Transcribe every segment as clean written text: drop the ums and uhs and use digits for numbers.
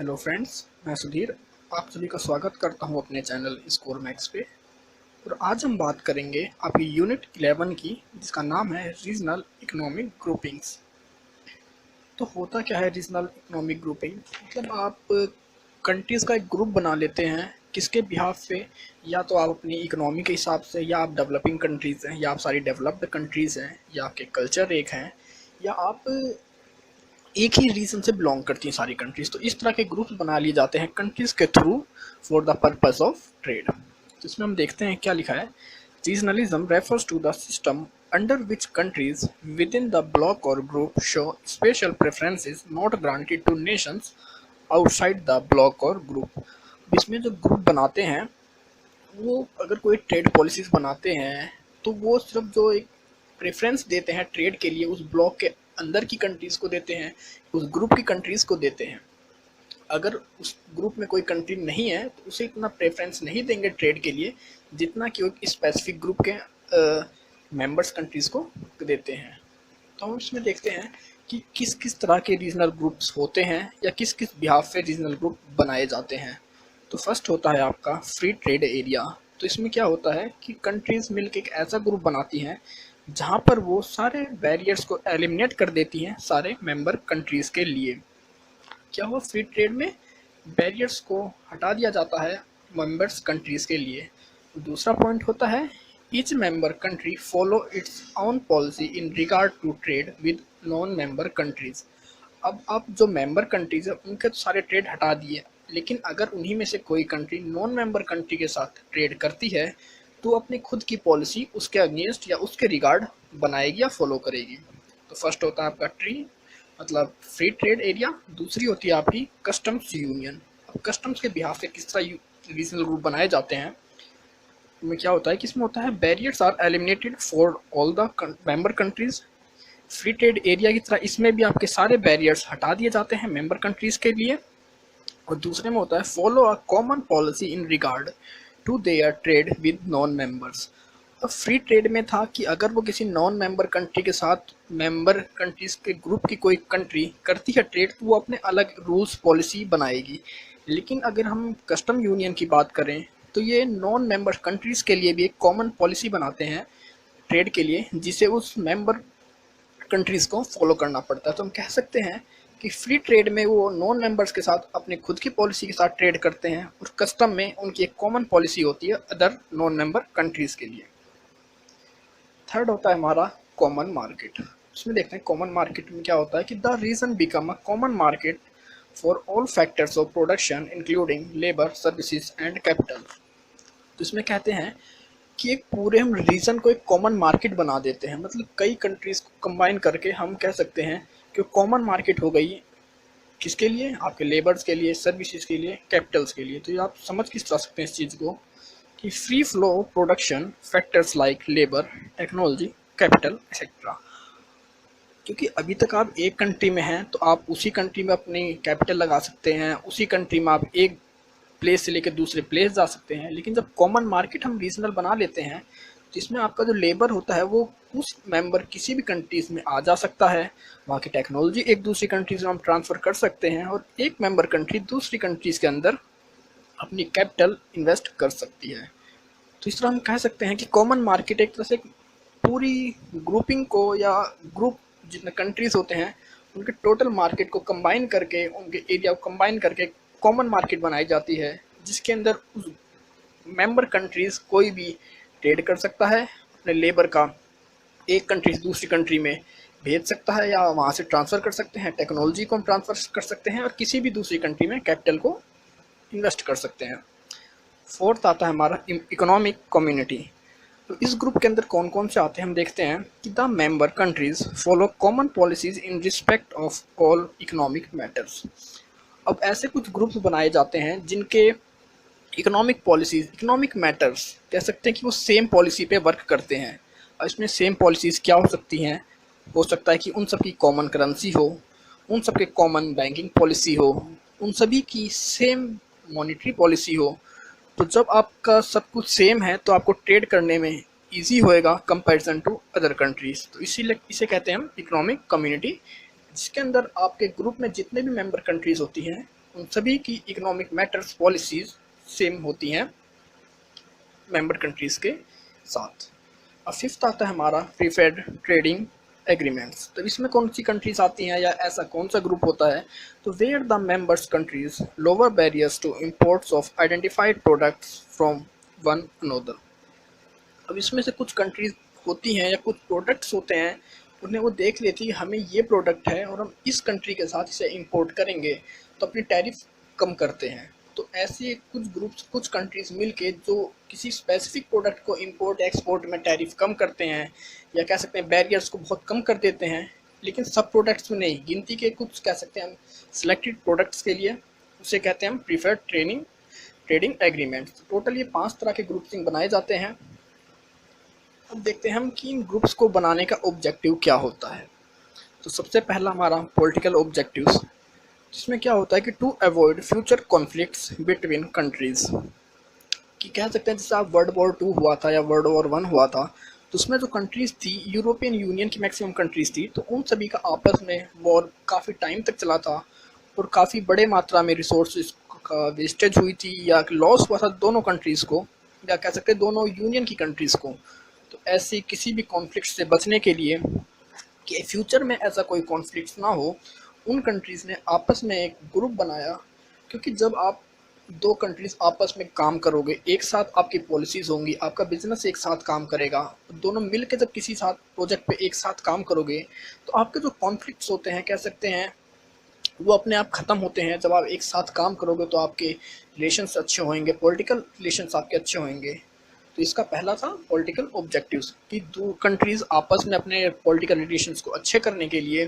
Hello friends, मैं सुधीर आप सभी का स्वागत करता हूं अपने चैनल स्कोर मैक्स पे। और आज हम बात करेंगे आपकी यूनिट 11 की, जिसका नाम है रीजनल इकोनॉमिक ग्रुपिंग्स। तो होता क्या है रीजनल इकोनॉमिक ग्रुपिंग? मतलब आप कंट्रीज़ का एक ग्रुप बना लेते हैं। किसके बिहाफ पे? या तो आप अपनी इकोनॉमी के हिसाब से, या आप डेवलपिंग कंट्रीज़ हैं, या आप सारी डेवलप्ड कंट्रीज़ हैं, या आपके कल्चर एक हैं, या आप एक ही रीजन से बिलोंग करती हैं सारी कंट्रीज। तो इस तरह के ग्रुप्स बना लिए जाते हैं कंट्रीज के through for the purpose of trade. तो इसमें हम देखते हैं क्या लिखा है। Regionalism refers to the system under which countries within the bloc और group show special preferences not granted to nations outside the bloc और ग्रुप। इसमें जो ग्रुप बनाते हैं वो अगर कोई ट्रेड पॉलिसीज बनाते हैं तो वो सिर्फ जो एक प्रेफरेंस देते हैं ट्रेड के लिए उस ब्लॉक के अंदर की कंट्रीज़ को देते हैं, उस ग्रुप की कंट्रीज़ को देते हैं। अगर उस ग्रुप में कोई कंट्री नहीं है तो उसे इतना प्रेफरेंस नहीं देंगे ट्रेड के लिए जितना कि वो स्पेसिफिक ग्रुप के मेंबर्स कंट्रीज़ को देते हैं। तो हम इसमें देखते हैं कि किस किस तरह के रीजनल ग्रुप्स होते हैं या किस किस बिहाफ पे रीजनल ग्रुप बनाए जाते हैं। तो फर्स्ट होता है आपका फ्री ट्रेड एरिया। तो इसमें क्या होता है कि कंट्रीज मिलकर एक ऐसा ग्रुप बनाती हैं जहां पर वो सारे बैरियर्स को एलिमिनेट कर देती हैं सारे मेंबर कंट्रीज के लिए। क्या हुआ? फ्री ट्रेड में बैरियर्स को हटा दिया जाता है मेंबर्स कंट्रीज के लिए। दूसरा पॉइंट होता है each member country follow its own policy in regard to trade with non member countries. अब जो मेंबर कंट्रीज है उनके तो सारे ट्रेड हटा दिए, लेकिन अगर उन्हीं में से कोई कंट्री नॉन मेंबर कंट्री के साथ ट्रेड करती है तो अपनी खुद की पॉलिसी उसके अगेंस्ट या उसके रिगार्ड बनाएगी या फॉलो करेगी। तो फर्स्ट होता है आपका ट्री मतलब फ्री ट्रेड एरिया। दूसरी होती है आपकी कस्टम्स यूनियन। अब कस्टम्स के बिहाफ से किस तरह रीजनल ग्रुप बनाए जाते हैं में क्या होता है कि इसमें होता है barriers are eliminated for all the member countries. Free trade area की तरह इसमें भी आपके सारे बैरियर्स हटा दिए जाते हैं मेंबर कंट्रीज के लिए। और दूसरे में होता है follow a common policy in regard to their trade with non members. अब फ्री ट्रेड में था कि अगर वो किसी नॉन मेंबर कंट्री के साथ मेंबर कंट्रीज के ग्रुप की कोई कंट्री करती है ट्रेड तो वो अपने अलग रूल्स पॉलिसी बनाएगी। लेकिन अगर हम कस्टम यूनियन की बात करें तो ये नॉन मेंबर कंट्रीज के लिए भी एक कॉमन पॉलिसी बनाते हैं ट्रेड के लिए, जिसे उस मेंबर कंट्रीज़ को फॉलो करना पड़ता है। तो हम कह सकते हैं कि फ्री ट्रेड में वो नॉन मेंबर्स के साथ अपनी खुद की पॉलिसी के साथ ट्रेड करते हैं और कस्टम में उनकी एक कॉमन पॉलिसी होती है अदर नॉन मेंबर कंट्रीज़ के लिए। थर्ड होता है हमारा कॉमन मार्केट। इसमें देखते हैं कॉमन मार्केट में क्या होता है कि the region become a common market for all factors of production including labour services and capital. तो इसमें कहते हैं कि एक पूरे हम रीजन को एक कॉमन मार्केट बना देते हैं। मतलब कई कंट्रीज को कंबाइन करके हम कह सकते हैं कि कॉमन मार्केट हो गई किसके लिए? आपके लेबर्स के लिए, सर्विसेज के लिए, कैपिटल्स के लिए। तो ये आप समझ किस तरह सकते हैं इस चीज़ को कि free flow production factors like labour, technology, capital etcetera. क्योंकि अभी तक आप एक कंट्री में हैं तो आप उसी कंट्री में अपनी कैपिटल लगा सकते हैं, उसी कंट्री में आप एक प्लेस से लेकर दूसरे प्लेस जा सकते हैं। लेकिन जब कॉमन मार्केट हम रीजनल बना लेते हैं जिसमें आपका जो लेबर होता है वो उस मेंबर किसी भी कंट्रीज में आ जा सकता है, वहाँ की टेक्नोलॉजी एक दूसरी कंट्रीज में हम ट्रांसफ़र कर सकते हैं और एक मेंबर कंट्री दूसरी कंट्रीज के अंदर अपनी कैपिटल इन्वेस्ट कर सकती है। तो इस तरह हम कह सकते हैं कि कॉमन मार्केट एक तरह से पूरी ग्रुपिंग को या ग्रुप जितने कंट्रीज होते हैं उनके टोटल मार्केट को कंबाइन करके, उनके एरिया को कंबाइन करके कॉमन मार्केट बनाई जाती है जिसके अंदर उस मेंबर कंट्रीज कोई भी ट्रेड कर सकता है, अपने लेबर का एक कंट्री से दूसरी कंट्री में भेज सकता है या वहाँ से ट्रांसफ़र कर सकते हैं, टेक्नोलॉजी को हम ट्रांसफ़र कर सकते हैं और किसी भी दूसरी कंट्री में कैपिटल को इन्वेस्ट कर सकते हैं। फोर्थ आता है हमारा इकोनॉमिक कम्युनिटी। तो इस ग्रुप के अंदर कौन कौन से आते हैं हम देखते हैं कि the member countries follow common policies in respect of all economic matters. अब ऐसे कुछ ग्रुप्स बनाए जाते हैं जिनके इकोनॉमिक पॉलिसीज, इकोनॉमिक मैटर्स कह सकते हैं कि वो सेम पॉलिसी पे वर्क करते हैं। और इसमें सेम पॉलिसीज़ क्या हो सकती हैं? हो सकता है कि उन सब की कॉमन करेंसी हो, उन सब के कॉमन बैंकिंग पॉलिसी हो, उन सभी की सेम मॉनेटरी पॉलिसी हो। तो जब आपका सब कुछ सेम है तो आपको ट्रेड करने में ईजी होएगा कंपैरिजन टू अदर कंट्रीज़। तो इसीलिए इसे कहते हैं हम इकोनॉमिक कम्युनिटी, जिसके अंदर आपके ग्रुप में जितने भी मेंबर कंट्रीज़ होती हैं उन सभी की इकोनॉमिक मैटर्स पॉलिसीज सेम होती हैं मेंबर कंट्रीज के साथ। अब फिफ्थ आता है हमारा प्रीफर्ड ट्रेडिंग एग्रीमेंट्स। तो इसमें कौन सी कंट्रीज आती हैं या ऐसा कौन सा ग्रुप होता है, तो where the members countries lower barriers to imports of identified products from one another. अब इसमें से कुछ कंट्रीज होती हैं या कुछ प्रोडक्ट्स होते हैं, उन्हें वो देख लेती है हमें ये प्रोडक्ट है और हम इस कंट्री के साथ इसे इंपोर्ट करेंगे तो अपनी टैरिफ कम करते हैं। तो ऐसे कुछ ग्रुप्स, कुछ कंट्रीज मिलके जो किसी स्पेसिफिक प्रोडक्ट को इंपोर्ट एक्सपोर्ट में टैरिफ कम करते हैं या कह सकते हैं बैरियर्स को बहुत कम कर देते हैं, लेकिन सब प्रोडक्ट्स में नहीं, गिनती के कुछ कह सकते हैं हम सिलेक्टेड प्रोडक्ट्स के लिए, उसे कहते हैं हम प्रीफर्ड ट्रेडिंग एग्रीमेंट। टोटल ये 5 तरह के ग्रुपिंग बनाए जाते हैं। अब देखते हैं हम कि इन ग्रुप्स को बनाने का ऑब्जेक्टिव क्या होता है। तो सबसे पहला हमारा पॉलिटिकल ऑब्जेक्टिव्स, जिसमें क्या होता है कि to avoid future conflicts between countries, कि कह सकते हैं जैसे आप वर्ल्ड वॉर 2 हुआ था या वर्ल्ड वॉर 1 हुआ था, तो उसमें जो कंट्रीज थी यूरोपियन यूनियन की मैक्सिमम कंट्रीज थी, तो उन सभी का आपस में वॉर काफ़ी टाइम तक चला था और काफ़ी बड़े मात्रा में रिसोर्सेज का वेस्टेज हुई थी या लॉस हुआ था दोनों कंट्रीज़ को, या कह सकते हैं दोनों यूनियन की कंट्रीज़ को। तो ऐसी किसी भी कॉन्फ्लिक्ट से बचने के लिए कि फ्यूचर में ऐसा कोई कॉन्फ्लिक्ट ना हो, उन कंट्रीज़ ने आपस में एक ग्रुप बनाया। क्योंकि जब आप दो कंट्रीज़ आपस में काम करोगे, एक साथ आपकी पॉलिसीज़ होंगी, आपका बिजनेस एक साथ काम करेगा, दोनों मिल के जब किसी साथ प्रोजेक्ट पे एक साथ काम करोगे, तो आपके जो कॉन्फ्लिक्ट्स होते हैं कह सकते हैं वो अपने आप ख़त्म होते हैं। जब आप एक साथ काम करोगे तो आपके रिलेशंस अच्छे होंगे, पॉलिटिकल रिलेशंस आपके अच्छे होंगे। तो इसका पहला था पॉलिटिकल ऑब्जेक्टिव्स, कि दो कंट्रीज़ आपस में अपने पॉलिटिकल रिलेशंस को अच्छे करने के लिए,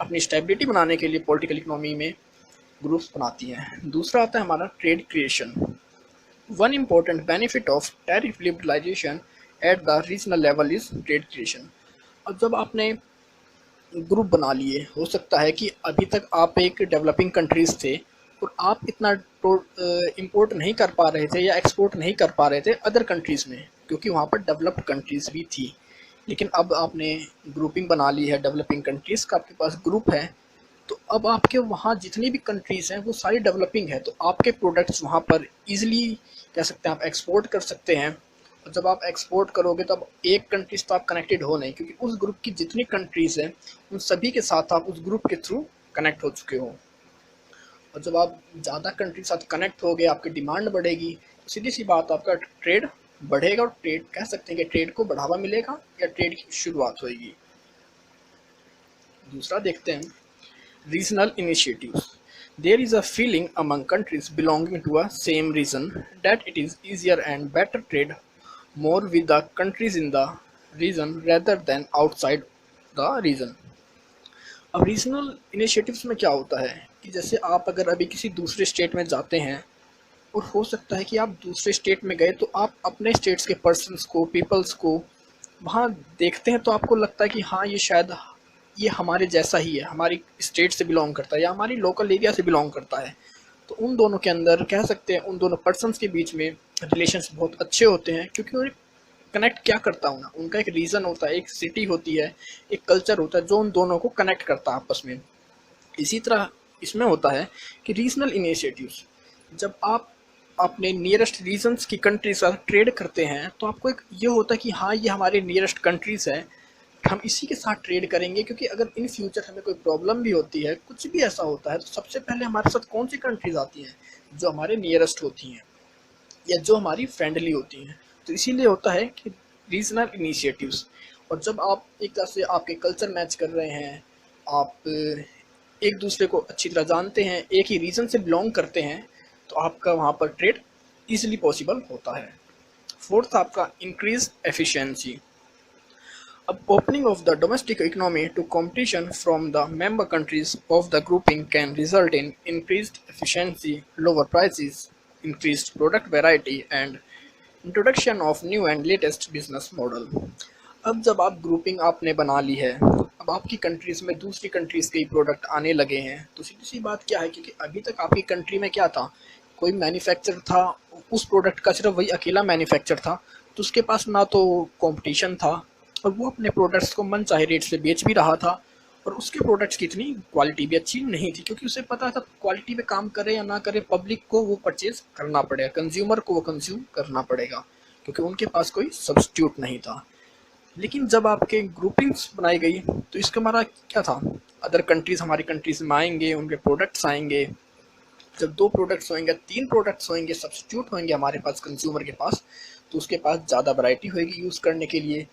अपनी स्टेबिलिटी बनाने के लिए पॉलिटिकल इकोनॉमी में ग्रुप्स बनाती हैं। दूसरा आता है हमारा trade creation. One important benefit of tariff liberalisation at the regional level is trade creation. अब जब आपने ग्रुप बना लिए, हो सकता है कि अभी तक आप एक डेवलपिंग कंट्रीज थे और आप इतना इंपोर्ट नहीं कर पा रहे थे या एक्सपोर्ट नहीं कर पा रहे थे अदर कंट्रीज़ में, क्योंकि वहाँ पर डेवलप्ड कंट्रीज़ भी थी। लेकिन अब आपने ग्रुपिंग बना ली है, डेवलपिंग कंट्रीज़ का आपके पास ग्रुप है, तो अब आपके वहाँ जितनी भी कंट्रीज़ हैं वो सारी डेवलपिंग है, तो आपके प्रोडक्ट्स वहाँ पर ईजिली कह सकते हैं आप एक्सपोर्ट कर सकते हैं। और जब आप एक्सपोर्ट करोगे तब एक कंट्री से तो आप कनेक्टेड हो नहीं, क्योंकि उस ग्रुप की जितनी कंट्रीज़ हैं उन सभी के साथ आप उस ग्रुप के थ्रू कनेक्ट हो चुके हो। और जब आप ज़्यादा कंट्री के साथ कनेक्ट हो गए, आपकी डिमांड बढ़ेगी, तो सीधी सी बात आपका ट्रेड बढ़ेगा और ट्रेड कह सकते हैं कि ट्रेड को बढ़ावा मिलेगा या ट्रेड की शुरुआत होगी। दूसरा देखते हैं regional initiatives. There is a feeling among countries belonging to a same region that it is easier and better trade more with the countries in the region rather than outside the region। अब regional initiatives में क्या होता है कि जैसे आप अगर अभी किसी दूसरे स्टेट में जाते हैं और हो सकता है कि आप दूसरे स्टेट में गए तो आप अपने स्टेट्स के पर्सन्स को, पीपल्स को वहाँ देखते हैं, तो आपको लगता है कि हाँ ये शायद ये हमारे जैसा ही है, हमारी स्टेट से बिलोंग करता है या हमारी लोकल एरिया से बिलोंग करता है। तो उन दोनों के अंदर कह सकते हैं उन दोनों पर्सन्स के बीच में रिलेशंस बहुत अच्छे होते हैं, क्योंकि उन्हें कनेक्ट क्या करता हूँ ना, उनका एक रीज़न होता है, एक सिटी होती है, एक कल्चर होता है जो उन दोनों को कनेक्ट करता है आपस में। इसी तरह इसमें होता है कि रीजनल इनिशिएटिव्स, जब आप अपने नियरेस्ट रीजन्स की कंट्री से ट्रेड करते हैं तो आपको एक ये होता है कि हाँ ये हमारे नियरेस्ट कंट्रीज़ हैं, हम इसी के साथ ट्रेड करेंगे, क्योंकि अगर इन फ्यूचर हमें कोई प्रॉब्लम भी होती है, कुछ भी ऐसा होता है, तो सबसे पहले हमारे साथ कौन सी कंट्रीज आती हैं, जो हमारे नियरेस्ट होती हैं या जो हमारी फ्रेंडली होती हैं। तो इसीलिए होता है कि रीजनल इनिशिएटिव्स। और जब आप एक तरह से आपके कल्चर मैच कर रहे हैं, आप एक दूसरे को अच्छी तरह जानते हैं, एक ही रीजन से बिलोंग करते हैं, तो आपका वहाँ पर ट्रेड ईजिली पॉसिबल होता है। फोर्थ आपका इंक्रीज एफिशिएंसी। अब opening of the domestic economy to competition from the member countries of the grouping can result in increased efficiency, lower prices, increased product variety and introduction of new and latest business model। अब जब आप grouping आपने बना ली है, अब आपकी countries में दूसरी कंट्रीज़ के प्रोडक्ट आने लगे हैं, तो सीधी सी बात क्या है, क्योंकि अभी तक आपकी कंट्री में क्या था, कोई मैन्युफैक्चर था, उस प्रोडक्ट का सिर्फ वही अकेला मैन्युफैक्चर था, तो उसके पास ना तो कंपटीशन था और वो अपने प्रोडक्ट्स को मनचाहे रेट से बेच भी रहा था और उसके प्रोडक्ट्स की इतनी क्वालिटी भी अच्छी नहीं थी, क्योंकि उसे पता था क्वालिटी पे काम करे या ना करे, पब्लिक को वो परचेज करना पड़ेगा, कंज्यूमर को वो कंज्यूम करना पड़ेगा, क्योंकि उनके पास कोई सब्स्टिट्यूट नहीं था। लेकिन जब आपके ग्रुपिंग्स बनाई गई तो इसका हमारा क्या था, अदर कंट्रीज हमारी कंट्रीज में आएंगे, उनके प्रोडक्ट्स आएंगे। जब 2 प्रोडक्ट्स होंगे, 3 प्रोडक्ट्स होंगे, सब्स्टिट्यूट होंगे हमारे पास कंज्यूमर के पास, तो उसके पास ज़्यादा वैरायटी होगी यूज़ करने के लिए।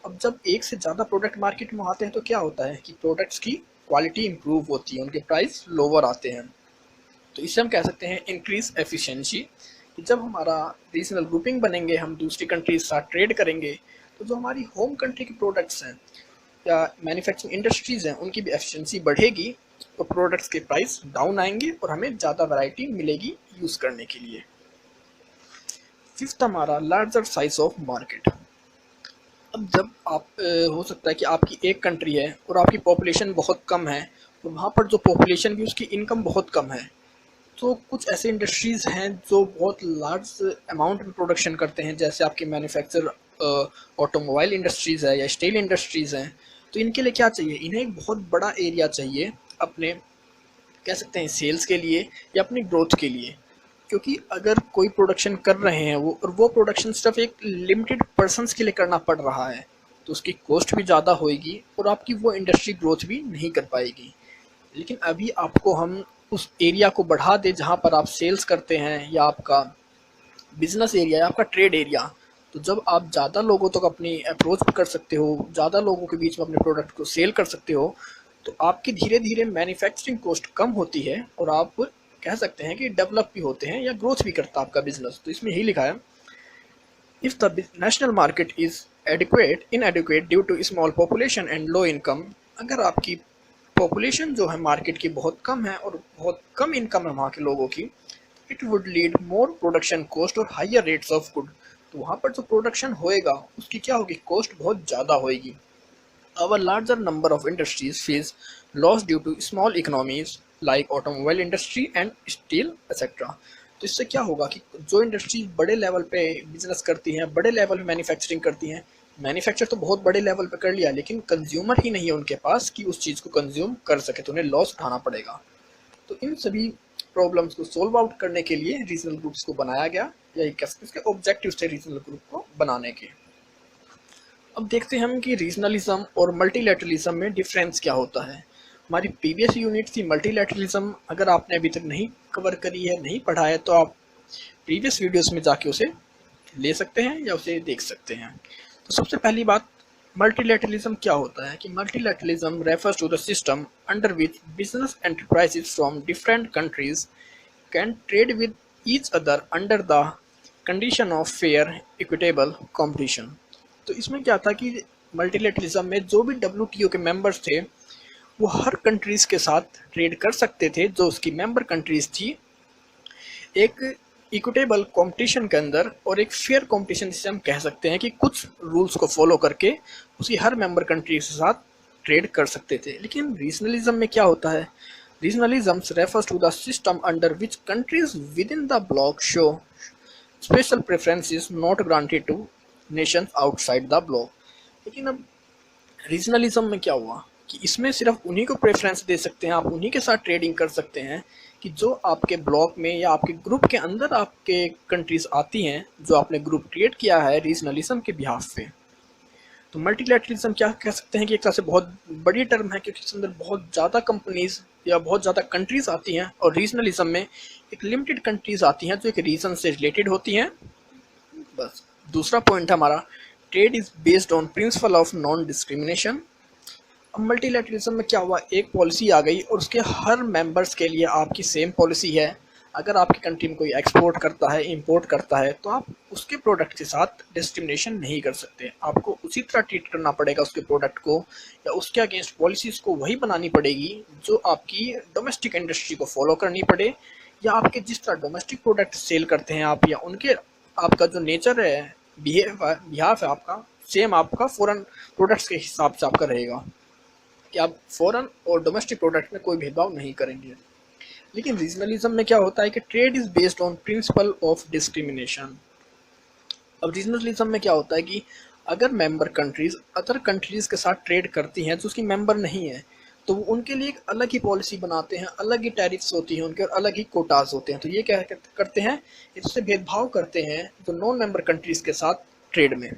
अब जब एक से ज़्यादा प्रोडक्ट मार्केट में आते हैं तो क्या होता है कि प्रोडक्ट्स की क्वालिटी इंप्रूव होती है, उनके प्राइस लोअर आते हैं। तो इससे हम कह सकते हैं इंक्रीज एफिशिएंसी, कि जब हमारा रीजनल ग्रुपिंग बनेंगे, हम दूसरी कंट्रीज के साथ ट्रेड करेंगे, तो जो हमारी होम कंट्री के प्रोडक्ट्स हैं या मैन्युफैक्चरिंग इंडस्ट्रीज़ हैं, उनकी भी एफिशिएंसी बढ़ेगी, तो प्रोडक्ट्स के प्राइस डाउन आएंगे और हमें ज़्यादा वैरायटी मिलेगी यूज़ करने के लिए। फिफ्थ हमारा लार्जर साइज ऑफ मार्केट। अब जब आप हो सकता है कि आपकी एक कंट्री है और आपकी पॉपुलेशन बहुत कम है, और वहाँ पर जो पॉपुलेशन भी उसकी इनकम बहुत कम है, तो कुछ ऐसे इंडस्ट्रीज़ हैं जो बहुत लार्ज अमाउंट में प्रोडक्शन करते हैं, जैसे आपकी मैन्युफैक्चर ऑटोमोबाइल इंडस्ट्रीज़ है या स्टील इंडस्ट्रीज़ हैं। तो इनके लिए क्या चाहिए, इन्हें एक बहुत बड़ा एरिया चाहिए अपने, कह सकते हैं सेल्स के लिए या अपनी ग्रोथ के लिए। क्योंकि अगर कोई प्रोडक्शन कर रहे हैं वो, और वो प्रोडक्शन सिर्फ एक लिमिटेड पर्सनस के लिए करना पड़ रहा है, तो उसकी कॉस्ट भी ज़्यादा होएगी और आपकी वो इंडस्ट्री ग्रोथ भी नहीं कर पाएगी। लेकिन अभी आपको हम उस एरिया को बढ़ा दें जहाँ पर आप सेल्स करते हैं, या आपका बिजनेस एरिया या आपका ट्रेड एरिया, तो जब आप ज़्यादा लोगों तक अपनी अप्रोच कर सकते हो, ज़्यादा लोगों के बीच में अपने प्रोडक्ट को सेल कर सकते हो, तो आपकी धीरे धीरे मैन्युफैक्चरिंग कॉस्ट कम होती है और आप कह सकते हैं कि डेवलप भी होते हैं या ग्रोथ भी करता है आपका बिजनेस। तो इसमें यही लिखा है, if the national market is adequate inadequate due to small population and low income. अगर आपकी पॉपुलेशन जो है मार्केट की बहुत कम है और बहुत कम इनकम है वहाँ के लोगों की, it would lead more production cost और हायर रेट्स ऑफ गुड। तो वहाँ पर जो प्रोडक्शन होएगा उसकी क्या होगी, कॉस्ट बहुत ज़्यादा होएगी। Our larger number of industries face loss due to small economies like automobile industry and steel etc. तो इससे क्या होगा कि जो इंडस्ट्री बड़े लेवल पे बिजनेस करती हैं, बड़े लेवल पे मैन्युफैक्चरिंग करती हैं, मैन्युफैक्चर तो बहुत बड़े लेवल पे कर लिया, लेकिन कंज्यूमर ही नहीं है उनके पास कि उस चीज़ को कंज्यूम कर सके, तो उन्हें लॉस उठाना पड़ेगा। तो इन सभी प्रॉब्लम्स को सोल्व आउट करने के लिए रीजनल ग्रुप्स को बनाया गया, या इसके ऑब्जेक्टिव थे रीजनल ग्रुप को बनाने के। अब देखते हैं हम कि रीजनलिज्म और मल्टीलैटरलिज्म में डिफरेंस क्या होता है। हमारी प्रीवियस यूनिट थी मल्टीलैटरलिज्म, अगर आपने अभी तक नहीं कवर करी है, नहीं पढ़ा है, तो आप प्रीवियस वीडियोस में जाके उसे ले सकते हैं या उसे देख सकते हैं। तो सबसे पहली बात, मल्टीलैटरलिज्म क्या होता है कि multilateralism refers to the system under which business enterprises from different countries can trade with each other under the condition of fair equitable competition. तो इसमें क्या था कि मल्टीलैटरलिज्म में जो भी WTO के मेंबर्स थे, वो हर कंट्रीज़ के साथ ट्रेड कर सकते थे जो उसकी मेंबर कंट्रीज़ थी, एक इक्विटेबल कंपटीशन के अंदर, और एक फेयर कंपटीशन जिसे हम कह सकते हैं कि कुछ रूल्स को फॉलो करके उसकी हर मेंबर कंट्री के साथ ट्रेड कर सकते थे। लेकिन रीजनलिज्म में क्या होता है, regionalism refers to the system under which countries within the bloc show special preferences not granted to nations outside the bloc. लेकिन अब रीजनलिज्म में क्या हुआ कि इसमें सिर्फ उन्हीं को प्रेफरेंस दे सकते हैं, आप उन्हीं के साथ ट्रेडिंग कर सकते हैं कि जो आपके ब्लॉक में या आपके ग्रुप के अंदर आपके कंट्रीज आती हैं, जो आपने ग्रुप क्रिएट किया है रीजनलिज्म के बिहाफ पे। तो मल्टीलैटरलिज्म क्या कह सकते हैं कि एक तरह से बहुत बड़ी टर्म है, क्योंकि इसके अंदर बहुत ज़्यादा कंपनीज या बहुत ज़्यादा कंट्रीज आती हैं, और रीजनलिज्म में एक लिमिटेड कंट्रीज आती हैं जो एक रीजन से रिलेटेड होती हैं, बस। दूसरा पॉइंट हमारा, trade is based on principle of non discrimination. अब मल्टीलैटरलिज्म में क्या हुआ, एक पॉलिसी आ गई और उसके हर मेंबर्स के लिए आपकी सेम पॉलिसी है। अगर आपकी कंट्री में कोई एक्सपोर्ट करता है, इंपोर्ट करता है, तो आप उसके प्रोडक्ट के साथ डिस्क्रिमिनेशन नहीं कर सकते, आपको उसी तरह ट्रीट करना पड़ेगा उसके प्रोडक्ट को, या उसके अगेंस्ट पॉलिसीज़ को वही बनानी पड़ेगी जो आपकी डोमेस्टिक इंडस्ट्री को फॉलो करनी पड़े, या आपके जिस तरह डोमेस्टिक प्रोडक्ट सेल करते हैं आप, या उनके आपका जो नेचर है, बिहाफ है आपका, सेम आपका फॉरेन प्रोडक्ट्स के हिसाब से आपका रहेगा कि आप फॉरेन और डोमेस्टिक प्रोडक्ट में कोई भेदभाव नहीं करेंगे। लेकिन रीजनलिज्म में क्या होता है कि trade is based on principle of discrimination. अब रीजनलिज्म में क्या होता है कि अगर मेंबर कंट्रीज अदर कंट्रीज के साथ ट्रेड करती हैं जो उसकी मेंबर नहीं है, तो वो उनके लिए एक अलग ही पॉलिसी बनाते हैं, अलग ही टैरिफ्स होती हैं उनके और अलग ही कोटाज होते हैं। तो ये क्या करते हैं, इससे भेदभाव करते हैं जो नॉन मेंबर कंट्रीज के साथ ट्रेड में।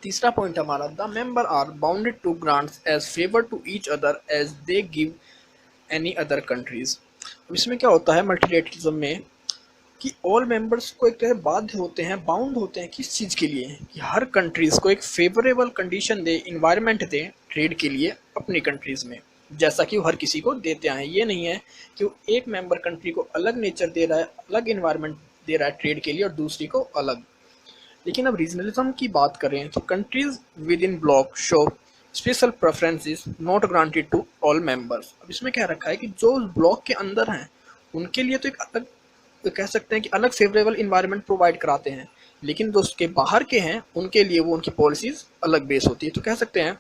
तीसरा पॉइंट हमारा, the member are bounded to grants as favour to each other as they give any other countries. अब इसमें क्या होता है मल्टीलेटरलिज्म में कि ऑल मेंबर्स को एक तरह बाध्य होते हैं, बाउंड होते हैं किस चीज़ के लिए, कि हर कंट्रीज़ को एक favourable condition they, environment they trade के लिए अपनी कंट्रीज़ में, जैसा कि वो हर किसी को देते आए हैं। ये नहीं है कि वो एक मेंबर कंट्री को अलग नेचर दे रहा है, अलग इन्वायरमेंट दे रहा है ट्रेड के लिए और दूसरी को अलग। लेकिन अब रीजनलिज्म की बात करें तो countries within bloc show special preferences not granted to all members. अब इसमें क्या रखा है कि जो ब्लॉक के अंदर हैं उनके लिए तो एक अलग, तो कह सकते हैं कि अलग फेवरेबल इन्वायरमेंट प्रोवाइड कराते हैं, लेकिन जो उसके बाहर के हैं उनके लिए वो उनकी पॉलिसीज अलग बेस होती है। तो कह सकते हैं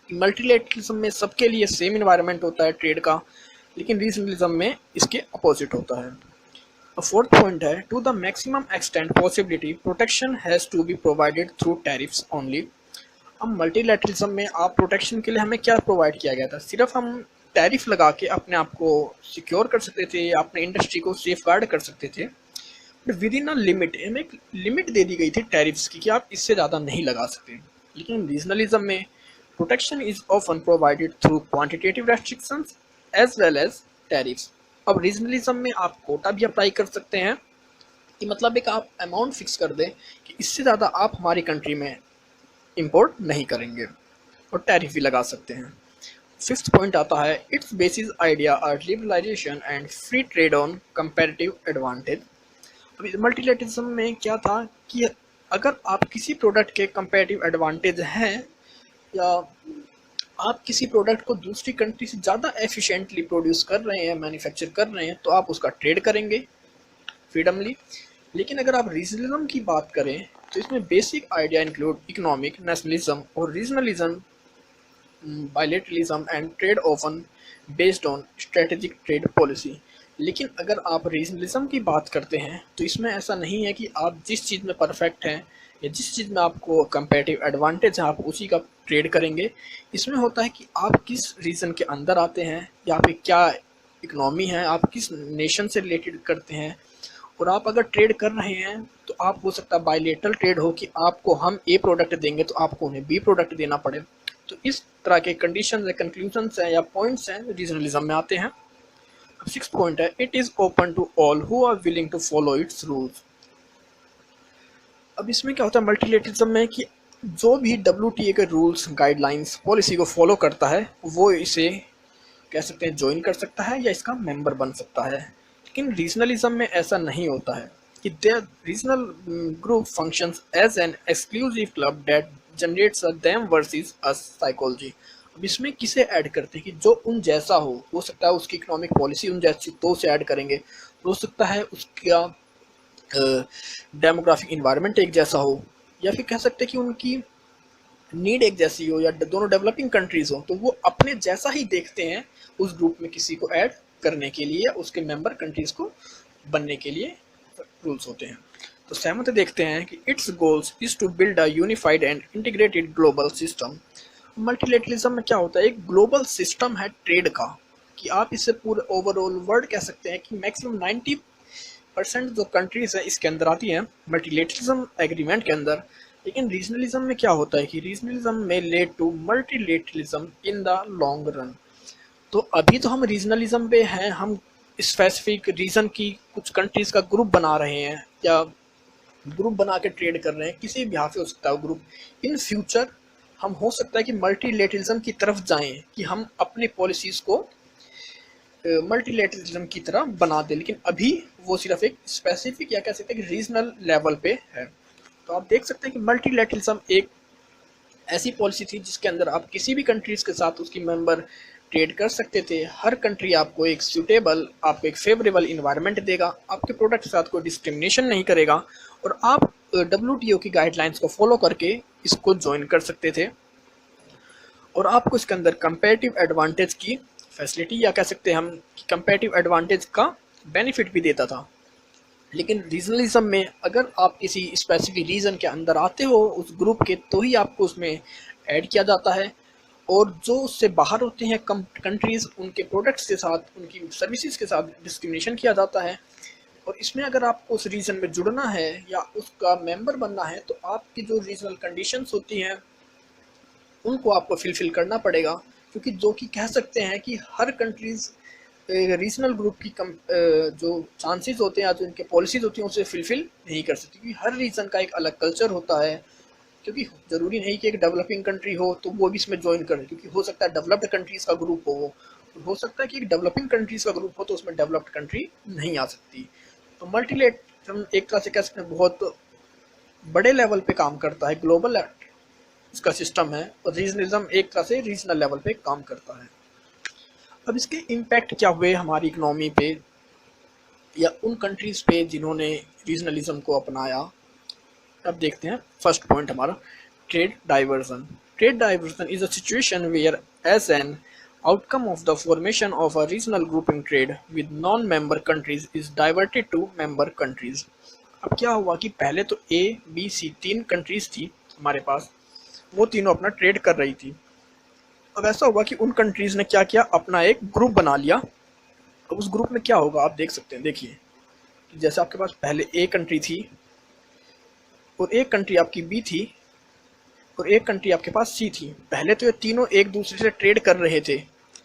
कि मल्टीलेटरलिज्म में सबके लिए सेम इन्वायरमेंट होता है ट्रेड का, लेकिन रीजनलिज्म में इसके अपोजिट होता है। फोर्थ पॉइंट है, to the maximum extent possibility protection has to be provided through tariffs only. अब मल्टीलैटरलिज्म में आप प्रोटेक्शन के लिए हमें क्या प्रोवाइड किया गया था, सिर्फ हम टैरिफ लगा के अपने आप को सिक्योर कर सकते थे, अपने इंडस्ट्री को सेफ गार्ड कर सकते थे, but with in a limit. हमें एक लिमिट दे दी गई थी टैरिफ्स की कि आप इससे ज़्यादा नहीं लगा सकते। लेकिन रीजनलिज्म में protection is often provided through quantitative restrictions as well as tariffs. अब रीजनलिज्म में आप कोटा भी अप्लाई कर सकते हैं, कि मतलब एक आप अमाउंट फिक्स कर दें कि इससे ज़्यादा आप हमारी कंट्री में इंपोर्ट नहीं करेंगे, और टैरिफ भी लगा सकते हैं। फिफ्थ पॉइंट आता है, its basis idea are liberalisation and free trade on comparative advantage. अभी मल्टीलेटरलिज्म में क्या था कि अगर आप किसी प्रोडक्ट के कंपैरेटिव एडवांटेज हैं या आप किसी प्रोडक्ट को दूसरी कंट्री से ज़्यादा एफिशिएंटली प्रोड्यूस कर रहे हैं, मैन्युफैक्चर कर रहे हैं, तो आप उसका ट्रेड करेंगे फ्रीडमली। लेकिन अगर आप रीजनलिज्म की बात करें तो इसमें basic idea include economic nationalism और regionalism, bilateralism and trade often based on strategic trade policy. लेकिन अगर आप रीजनलिज्म की बात करते हैं तो इसमें ऐसा नहीं है कि आप जिस चीज़ में परफेक्ट हैं या जिस चीज़ में आपको कंपैरेटिव एडवांटेज है आप उसी का ट्रेड करेंगे। इसमें होता है कि आप किस रीजन के अंदर आते हैं या आपकी क्या इकोनॉमी है, आप किस नेशन से रिलेटेड करते हैं, और आप अगर ट्रेड कर रहे हैं तो आप हो सकता है बायलेटरल ट्रेड हो कि आपको हम ए प्रोडक्ट देंगे तो आपको उन्हें बी प्रोडक्ट देना पड़े। तो इस तरह के कंडीशंस है, कंक्लूजन्स हैं या पॉइंट्स हैं रीजनलिज्म में आते हैं। अब सिक्स्थ पॉइंट है, it is open to all who are willing to follow its rules. अब इसमें क्या होता है मल्टीलेटरलिज्म में कि जो भी WTA के रूल्स, गाइडलाइंस, पॉलिसी को फॉलो करता है वो इसे कह सकते हैं ज्वाइन कर सकता है या इसका मेंबर बन सकता है। लेकिन रीजनलिज्म में ऐसा नहीं होता है कि the regional group functions as an exclusive club that generates a them versus us psychology. अब इसमें किसे ऐड करते हैं कि जो उन जैसा हो सकता है उसकी इकोनॉमिक पॉलिसी उन जैसी, तो उसे ऐड करेंगे। हो सकता है उसका डेमोग्राफिक इन्वायरमेंट एक जैसा हो, या फिर कह सकते हैं कि उनकी नीड एक जैसी हो, या दोनों डेवलपिंग कंट्रीज हो, तो वो अपने जैसा ही देखते हैं उस ग्रुप में किसी को ऐड करने के लिए, उसके मेंबर कंट्रीज को बनने के लिए रूल्स होते हैं। तो सेवंथ देखते हैं कि its goals is to build a unified and integrated global system. Multilateralism में क्या होता है, एक ग्लोबल सिस्टम है ट्रेड का, कि आप इससे पूरे ओवरऑल वर्ल्ड कह सकते हैं कि मैक्सिमम 90% जो कंट्रीज है इसके अंदर आती हैं मल्टीलेटरलिज्म एग्रीमेंट के अंदर। लेकिन रीजनलिज्म में क्या होता है कि रीजनलिज्म में led to multilateralism in the long run. तो अभी तो हम रीजनलिज्म पे हैं, हम स्पेसिफिक रीजन की कुछ कंट्रीज का ग्रुप बना रहे हैं या ग्रुप बना के ट्रेड कर रहे हैं, किसी भी यहाँ से हो सकता है ग्रुप। इन फ्यूचर हम हो सकता है कि मल्टीलेटरलिज्म की तरफ जाएं, कि हम अपनी पॉलिसीज को मल्टीलेटरलिज्म की तरह बना दें, लेकिन अभी वो सिर्फ एक स्पेसिफिक या कह सकते हैं कि रीजनल लेवल पे है। तो आप देख सकते हैं कि मल्टीलेटरलिज्म एक ऐसी पॉलिसी थी जिसके अंदर आप किसी भी कंट्रीज के साथ उसकी मेंबर ट्रेड कर सकते थे। हर कंट्री आपको एक सूटेबल, आपको एक फेवरेबल इन्वायरमेंट देगा, आपके प्रोडक्ट के साथ कोई डिस्क्रिमिनेशन नहीं करेगा, और आप WTO की गाइडलाइंस को फॉलो करके इसको ज्वाइन कर सकते थे, और आपको इसके अंदर कंपैरेटिव एडवांटेज की फैसिलिटी या कह सकते हैं हम कंपैरेटिव एडवांटेज का बेनिफिट भी देता था। लेकिन रीजनलिज्म में अगर आप किसी स्पेसिफिक रीजन के अंदर आते हो उस ग्रुप के, तो ही आपको उसमें ऐड किया जाता है, और जो उससे बाहर होते हैं कंट्रीज़, उनके प्रोडक्ट्स के साथ, उनकी सर्विसेज के साथ डिस्क्रिमिनेशन किया जाता है। और इसमें अगर आपको उस रीजन में जुड़ना है या उसका मेंबर बनना है तो आपकी जो रीजनल कंडीशंस होती हैं उनको आपको फिलफिल करना पड़ेगा, क्योंकि जो कि कह सकते हैं कि हर कंट्रीज़ रीजनल ग्रुप की जो चांसेस होते हैं, जो इनके पॉलिसीज़ होती हैं, उसे फिलफिल नहीं कर सकती, क्योंकि हर रीजन का एक अलग कल्चर होता है। क्योंकि ज़रूरी नहीं कि एक डेवलपिंग कंट्री हो तो वो भी इसमें ज्वाइन करे, क्योंकि हो सकता है डेवलप्ड कंट्रीज़ का ग्रुप हो सकता है कि एक डेवलपिंग कंट्रीज़ का ग्रुप हो तो उसमें डेवलप्ड कंट्री नहीं आ सकती। तो मल्टीलेटरल एक तरह से कह सकते हैं बहुत बड़े लेवल पे काम करता है, ग्लोबल इसका सिस्टम है, और रीजनलिज्म एक तरह से रीजनल लेवल पे काम करता है। अब इसके इम्पैक्ट क्या हुए हमारी इकोनॉमी पे या उन कंट्रीज़ पे जिन्होंने रीजनलिज्म को अपनाया। अब देखते हैं फर्स्ट पॉइंट हमारा, trade diversion. Trade diversion is a situation where as an outcome of the formation of a regional grouping trade with non-member countries is diverted to member countries। अब क्या हुआ कि पहले तो ए बी सी तीन countries थी हमारे पास, वो तीनों अपना ट्रेड कर रही थी। अब ऐसा हुआ कि उन कंट्रीज ने क्या किया, अपना एक ग्रुप बना लिया। अब उस ग्रुप में क्या होगा आप देख सकते हैं, देखिए जैसे आपके पास पहले ए कंट्री थी और एक कंट्री आपकी बी थी और एक कंट्री आपके पास सी थी। पहले तो ये तीनों एक दूसरे से ट्रेड कर रहे थे,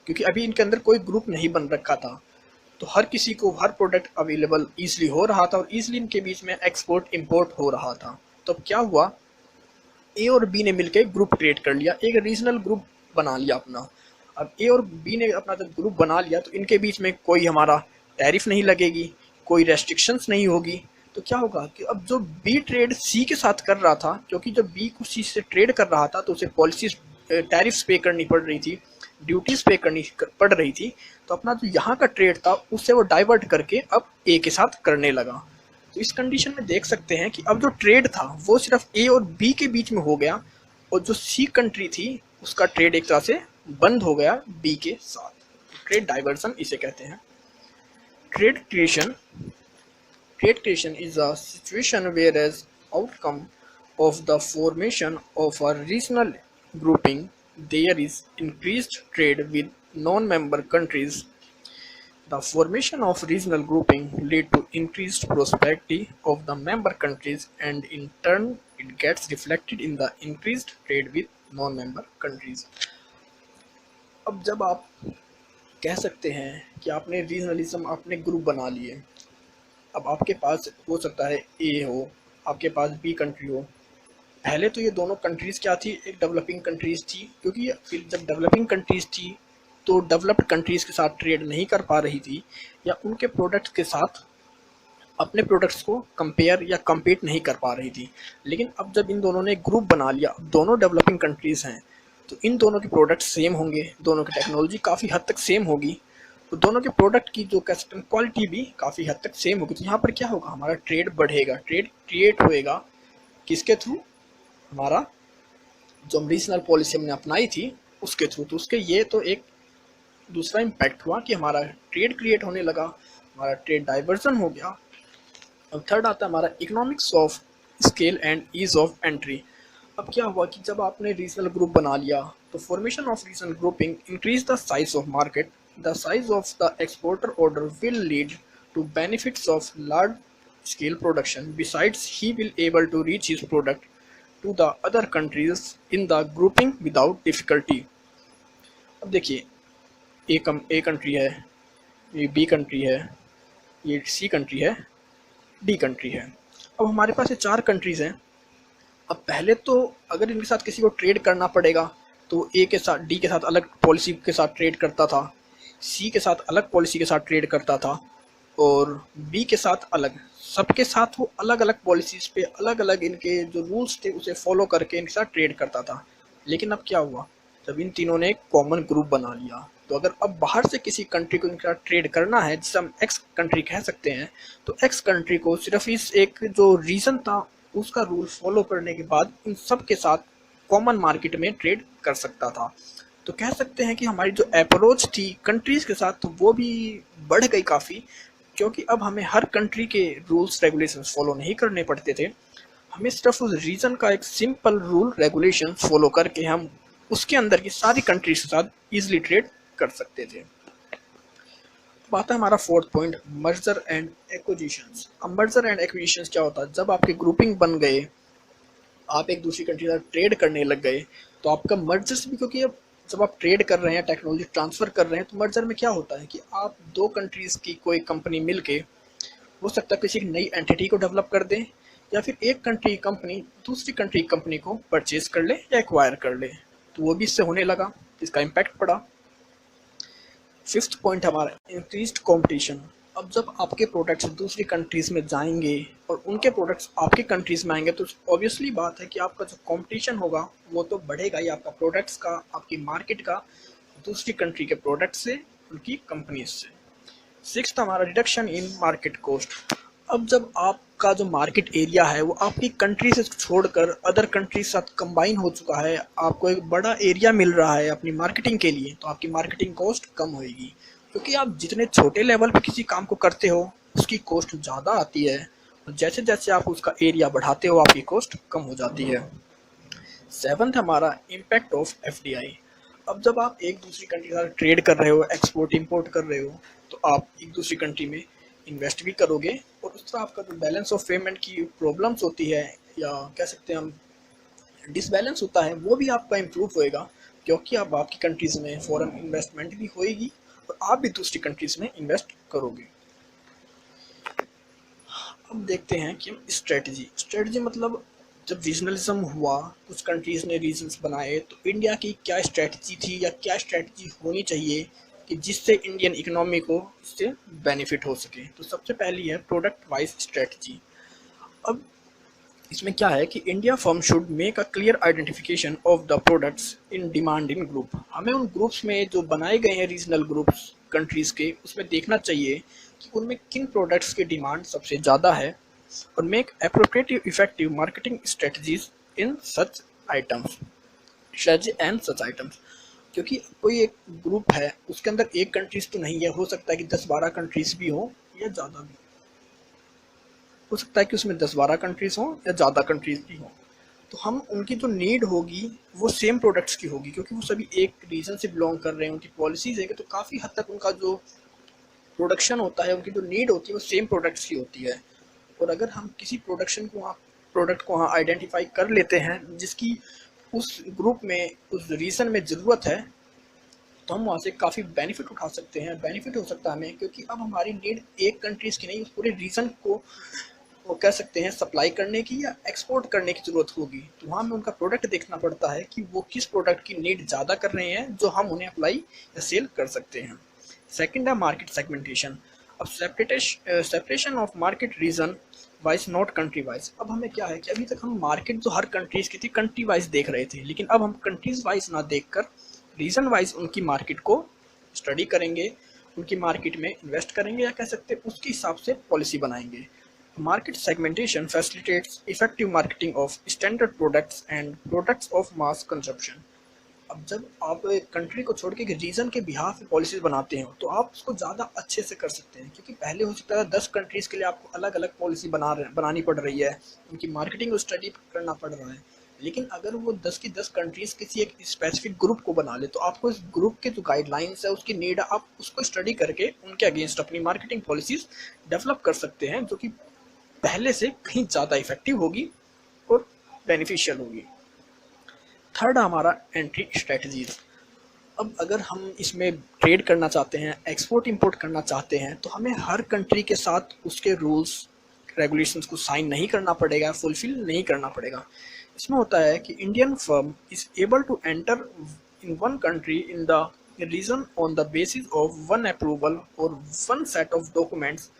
क्योंकि अभी इनके अंदर कोई ग्रुप नहीं बन रखा था, तो हर किसी को हर प्रोडक्ट अवेलेबल ईजिली हो रहा था और ईजिली इनके बीच में एक्सपोर्ट इंपोर्ट हो रहा था। तो क्या हुआ, ए और बी ने मिलकर ग्रुप क्रिएट कर लिया, एक रीजनल ग्रुप बना लिया अपना। अब ए और बी ने अपना जब ग्रुप बना लिया तो इनके बीच में कोई हमारा टैरिफ नहीं लगेगी, कोई रेस्ट्रिक्शंस नहीं होगी। तो क्या होगा कि अब जो बी ट्रेड सी के साथ कर रहा था, क्योंकि जब बी को सी से ट्रेड कर रहा था तो उसे पॉलिसीज टैरिफ्स पे करनी पड़ रही थी, ड्यूटीज पे करनी पड़ रही थी, तो अपना जो यहाँ का ट्रेड था उससे वो डाइवर्ट करके अब ए के साथ करने लगा। तो इस कंडीशन में देख सकते हैं कि अब जो ट्रेड था वो सिर्फ ए और बी के बीच में हो गया, और जो सी कंट्री थी उसका ट्रेड एक तरह से बंद हो गया बी के साथ। ट्रेड डाइवर्सन इसे कहते हैं। Trade creation is a situation where as outcome of the formation of a regional grouping there is increased trade with non-member countries. The formation of regional grouping lead to increased prosperity of the member countries, and in turn it gets reflected in the increased trade with non-member countries। अब जब आप कह सकते हैं कि आपने regionalism अपने group बना लिए, अब आपके पास हो सकता है ए हो, आपके पास बी कंट्री हो। पहले तो ये दोनों कंट्रीज़ क्या थी, एक डेवलपिंग कंट्रीज़ थी, क्योंकि फिर जब डेवलपिंग कंट्रीज़ थी तो डेवलप्ड कंट्रीज़ के साथ ट्रेड नहीं कर पा रही थी, या उनके प्रोडक्ट्स के साथ अपने प्रोडक्ट्स को कंपेयर या कम्पीट नहीं कर पा रही थी। लेकिन अब जब इन दोनों ने ग्रुप बना लिया, दोनों डेवलपिंग कंट्रीज़ हैं, तो इन दोनों के प्रोडक्ट्स सेम होंगे, दोनों की टेक्नोलॉजी काफ़ी हद तक सेम होगी, तो दोनों के प्रोडक्ट की जो कस्टम क्वालिटी भी काफ़ी हद तक सेम होगी। तो यहाँ पर क्या होगा, हमारा ट्रेड बढ़ेगा, ट्रेड क्रिएट होएगा किसके थ्रू, हमारा जो रीजनल पॉलिसी हमने अपनाई थी उसके थ्रू। तो उसके ये तो एक दूसरा इम्पैक्ट हुआ कि हमारा ट्रेड क्रिएट होने लगा, हमारा ट्रेड डाइवर्जन हो गया। अब थर्ड आता है हमारा economics of scale and ease of entry. अब क्या हुआ कि जब आपने रीजनल ग्रुप बना लिया तो formation of regional grouping increase the size of market. The size of the exporter order will lead to benefits of large scale production. Besides, he will able to reach his product to the other countries in the grouping without difficulty। अब देखिए a country है, ये B country है, ये सी country है, D country है। अब हमारे पास ये चार कंट्रीज़ हैं। अब पहले तो अगर इनके साथ किसी को ट्रेड करना पड़ेगा तो ए के साथ, डी के साथ अलग पॉलिसी के साथ ट्रेड करता था, सी के साथ अलग पॉलिसी के साथ ट्रेड करता था, और बी के साथ अलग, सबके साथ वो अलग अलग पॉलिसीज़ पे अलग अलग इनके जो रूल्स थे उसे फॉलो करके इनके साथ ट्रेड करता था। लेकिन अब क्या हुआ, जब इन तीनों ने एक कॉमन ग्रुप बना लिया, तो अगर अब बाहर से किसी कंट्री को इनके साथ ट्रेड करना है, जिसे हम एक्स कंट्री कह सकते हैं, तो एक्स कंट्री को सिर्फ इस एक जो रीजन था उसका रूल फॉलो करने के बाद इन सब के साथ कॉमन मार्केट में ट्रेड कर सकता था। तो कह सकते हैं कि हमारी जो अप्रोच थी कंट्रीज़ के साथ, तो वो भी बढ़ गई काफ़ी, क्योंकि अब हमें हर कंट्री के रूल्स रेगुलेशंस फॉलो नहीं करने पड़ते थे, हमें सिर्फ उस रीजन का एक सिंपल रूल रेगुलेशन फॉलो करके हम उसके अंदर की सारी कंट्रीज के साथ ईजिली ट्रेड कर सकते थे। अब आता है हमारा fourth point, merger and acquisitions. अब मर्जर एंड एक्विजिशंस क्या होता है? जब आपके ग्रुपिंग बन गए, आप एक दूसरी कंट्री के साथ ट्रेड करने लग गए, तो आपका मर्जर्स भी, क्योंकि अब जब आप ट्रेड कर रहे हैं, टेक्नोलॉजी ट्रांसफर कर रहे हैं, तो मर्जर में क्या होता है कि आप दो कंट्रीज की कोई कंपनी मिलके हो सकता है किसी नई एंटिटी को डेवलप कर दें, या फिर एक कंट्री कंपनी दूसरी कंट्री कंपनी को परचेज कर ले या एक्वायर कर ले, तो वो भी इससे होने लगा, इसका इम्पैक्ट पड़ा। फिफ्थ पॉइंट हमारा इंक्रीज्ड कंपटीशन। अब जब आपके प्रोडक्ट्स दूसरी कंट्रीज में जाएंगे और उनके प्रोडक्ट्स आपके कंट्रीज में आएंगे, तो ऑब्वियसली बात है कि आपका जो कंपटीशन होगा वो तो बढ़ेगा ही, आपका प्रोडक्ट्स का, आपकी मार्केट का दूसरी कंट्री के प्रोडक्ट से, उनकी कंपनीज से। सिक्स्थ हमारा रिडक्शन इन मार्केट कॉस्ट। अब जब आपका जो मार्केट एरिया है वो आपकी कंट्री से छोड़कर अदर कंट्री के साथ कंबाइन हो चुका है, आपको एक बड़ा एरिया मिल रहा है अपनी मार्केटिंग के लिए, तो आपकी मार्केटिंग कॉस्ट कम होगी, क्योंकि आप जितने छोटे लेवल पे किसी काम को करते हो उसकी कॉस्ट ज़्यादा आती है, और जैसे जैसे आप उसका एरिया बढ़ाते हो आपकी कॉस्ट कम हो जाती है। सेवंथ हमारा इम्पैक्ट ऑफ एफडीआई। अब जब आप एक दूसरी कंट्री के साथ ट्रेड कर रहे हो, एक्सपोर्ट इंपोर्ट कर रहे हो, तो आप एक दूसरी कंट्री में इन्वेस्ट भी करोगे, और उस तरह आपका जो बैलेंस ऑफ पेमेंट की प्रॉब्लम्स होती है, या कह सकते हैं हम डिसबैलेंस होता है, वो भी आपका इम्प्रूव होएगा, क्योंकि अब आपकी कंट्रीज़ में फॉरेन इन्वेस्टमेंट भी होएगी और आप भी दूसरी कंट्रीज़ में इन्वेस्ट करोगे। अब देखते हैं कि हम स्ट्रेटजी मतलब जब रीजनलिज्म हुआ, कुछ कंट्रीज़ ने रीजन्स बनाए, तो इंडिया की क्या स्ट्रेटजी थी या क्या स्ट्रेटजी होनी चाहिए कि जिससे इंडियन इकोनॉमी को इससे बेनिफिट हो सके। तो सबसे पहली है प्रोडक्ट वाइज स्ट्रेटजी। अब इसमें क्या है कि India firm should make a clear identification of the products in demand in group. हमें उन ग्रुप्स में जो बनाए गए हैं रीजनल ग्रुप्स कंट्रीज़ के, उसमें देखना चाहिए कि उनमें किन प्रोडक्ट्स की डिमांड सबसे ज़्यादा है, और make appropriate effective marketing strategies in such items, strategy and such items. क्योंकि कोई एक ग्रुप है, उसके अंदर एक कंट्रीज तो नहीं है, हो सकता है कि 10-12 कंट्रीज भी हो या ज़्यादा भी हो सकता है कि उसमें 10-12 कंट्रीज हो या ज़्यादा कंट्रीज भी हो, तो हम उनकी जो नीड होगी वो सेम प्रोडक्ट्स की होगी, क्योंकि वो सभी एक रीजन से बिलोंग कर रहे हैं, उनकी पॉलिसीज है, तो काफ़ी हद तक उनका जो प्रोडक्शन होता है, उनकी जो नीड होती है वो सेम प्रोडक्ट्स की होती है। और अगर हम किसी प्रोडक्ट को वहाँ आइडेंटिफाई कर लेते हैं जिसकी उस ग्रुप में, उस रीजन में ज़रूरत है, तो हम वहाँ से काफ़ी बेनिफिट उठा सकते हैं, बेनिफिट हो सकता है हमें, क्योंकि अब हमारी नीड एक कंट्रीज़ की नहीं, उस पूरे रीजन को वो कह सकते हैं सप्लाई करने की या एक्सपोर्ट करने की ज़रूरत होगी। तो वहाँ हमें उनका प्रोडक्ट देखना पड़ता है कि वो किस प्रोडक्ट की नीड ज़्यादा कर रहे हैं, जो हम उन्हें अप्लाई या सेल कर सकते हैं। सेकंड है मार्केट सेगमेंटेशन। अब separation of market region wise not country wise. अब हमें क्या है कि अभी तक हम मार्केट जो हर कंट्रीज़ की थी कंट्री वाइज देख रहे थे, लेकिन अब हम कंट्रीज़ वाइज ना देखकर रीजन वाइज उनकी मार्केट को स्टडी करेंगे, उनकी मार्केट में इन्वेस्ट करेंगे, या कह सकते हैं उसके हिसाब से पॉलिसी बनाएंगे। Market segmentation facilitates effective marketing of standard products and products of mass consumption. अब जब आप एक कंट्री को छोड़ के एक रीजन के बिहाफ पे पॉलिसीज बनाते हैं, तो आप उसको ज़्यादा अच्छे से कर सकते हैं, क्योंकि पहले हो सकता है 10 कंट्रीज़ के लिए आपको अलग अलग पॉलिसी बनानी पड़ रही है, उनकी मार्केटिंग स्टडी करना पड़ रहा है। लेकिन अगर वो 10 की 10 कंट्रीज़ किसी एक स्पेसिफिक ग्रुप को बना ले, तो आपको इस ग्रुप के जो गाइडलाइंस है, उसकी नीड है, आप उसको स्टडी करके उनके अगेंस्ट अपनी मार्केटिंग पॉलिसीज डेवलप कर सकते हैं, जो कि पहले से कहीं ज़्यादा इफेक्टिव होगी और बेनिफिशियल होगी। थर्ड हमारा एंट्री स्ट्रेटजीज। अब अगर हम इसमें ट्रेड करना चाहते हैं, एक्सपोर्ट इंपोर्ट करना चाहते हैं, तो हमें हर कंट्री के साथ उसके रूल्स रेगुलेशंस को साइन नहीं करना पड़ेगा, फुलफिल नहीं करना पड़ेगा। इसमें होता है कि Indian firm is able to enter in one country in the region on the basis of one approval और one set of documents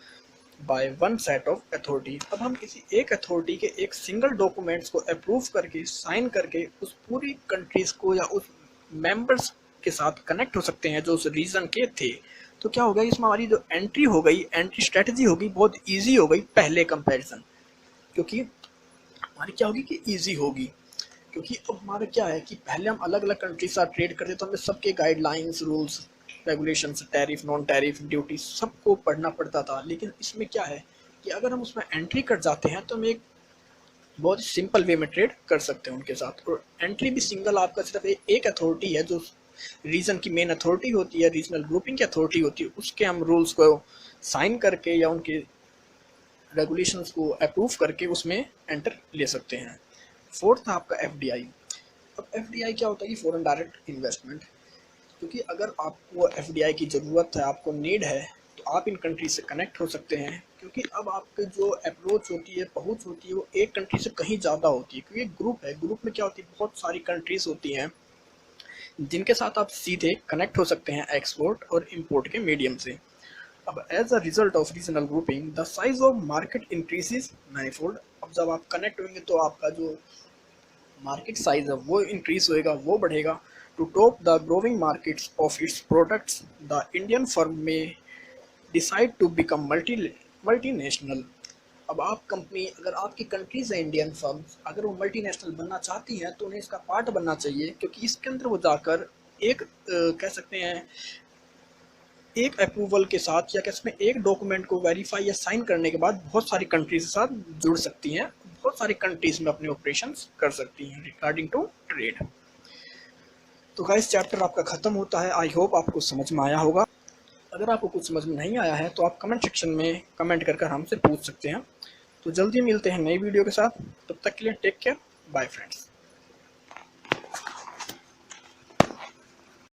by one set of authority. अब हम किसी एक अथॉरिटी के एक सिंगल डॉक्यूमेंट्स को अप्रूव करके, sign करके उस पूरी कंट्रीज को या उस मेंबर्स के साथ कनेक्ट हो सकते हैं जो उस रीजन के थे। तो क्या हो गया, इसमें हमारी जो एंट्री हो गई, एंट्री स्ट्रेटजी होगी, बहुत ईजी हो गई पहले कंपैरिजन, क्योंकि हमारी क्या होगी कि ईजी होगी, क्योंकि अब हमारा क्या है कि पहले हम अलग अलग कंट्री के साथ ट्रेड करते, तो हमें सबके guidelines, rules, regulations, tariff, non tariff, duty सबको पढ़ना पड़ता था। लेकिन इसमें क्या है कि अगर हम उसमें एंट्री कर जाते हैं, तो हमें एक बहुत ही सिंपल वे में ट्रेड कर सकते हैं उनके साथ। और एंट्री भी सिंगल, आपका सिर्फ एक अथॉरिटी है जो रीजन की मेन अथॉरिटी होती है, रीजनल ग्रुपिंग की अथॉरिटी होती है, उसके हम रूल्स को साइन करके या उनके रेगुलेशंस को अप्रूव करके उसमें एंटर ले सकते हैं। फोर्थ है आपका एफडीआई। अब एफडीआई क्या होता है कि फॉरेन डायरेक्ट इन्वेस्टमेंट, क्योंकि अगर आपको एफडीआई की ज़रूरत है, आपको नीड है, तो आप इन कंट्री से कनेक्ट हो सकते हैं। क्योंकि अब आपकी जो अप्रोच होती है, पहुंच होती है, वो एक कंट्री से कहीं ज़्यादा होती है, क्योंकि ग्रुप है, ग्रुप में क्या होती है, बहुत सारी कंट्रीज होती हैं जिनके साथ आप सीधे कनेक्ट हो सकते हैं एक्सपोर्ट और इम्पोर्ट के मीडियम से। अब as a result of regional grouping the size of market increases manifold. अब जब आप कनेक्ट होंगे तो आपका जो मार्केट साइज है वो इंक्रीज होएगा, वो बढ़ेगा। To top the growing markets of its products the Indian firm में डिसाइड टू बिकम मल्टीनेशनल। अब आप कंपनी, अगर आपकी कंट्रीज है इंडियन फर्म्स, अगर वो मल्टीनेशनल बनना चाहती हैं तो उन्हें इसका पार्ट बनना चाहिए, क्योंकि इसके अंदर वो जाकर एक कह सकते हैं एक अप्रूवल के साथ या कह सकते हैं एक डॉक्यूमेंट को वेरीफाई या साइन करने के बाद बहुत सारी कंट्रीज के साथ जुड़ सकती हैं, बहुत सारी कंट्रीज में अपने ऑपरेशंस कर सकती हैं रिगार्डिंग टू ट्रेड। तो गाइस चैप्टर आपका ख़त्म होता है। आई होप आपको समझ में आया होगा। अगर आपको कुछ समझ में नहीं आया है तो आप कमेंट सेक्शन में कमेंट कर हमसे पूछ सकते हैं। तो जल्दी मिलते हैं नई वीडियो के साथ, तब तक के लिए टेक केयर, बाय फ्रेंड्स।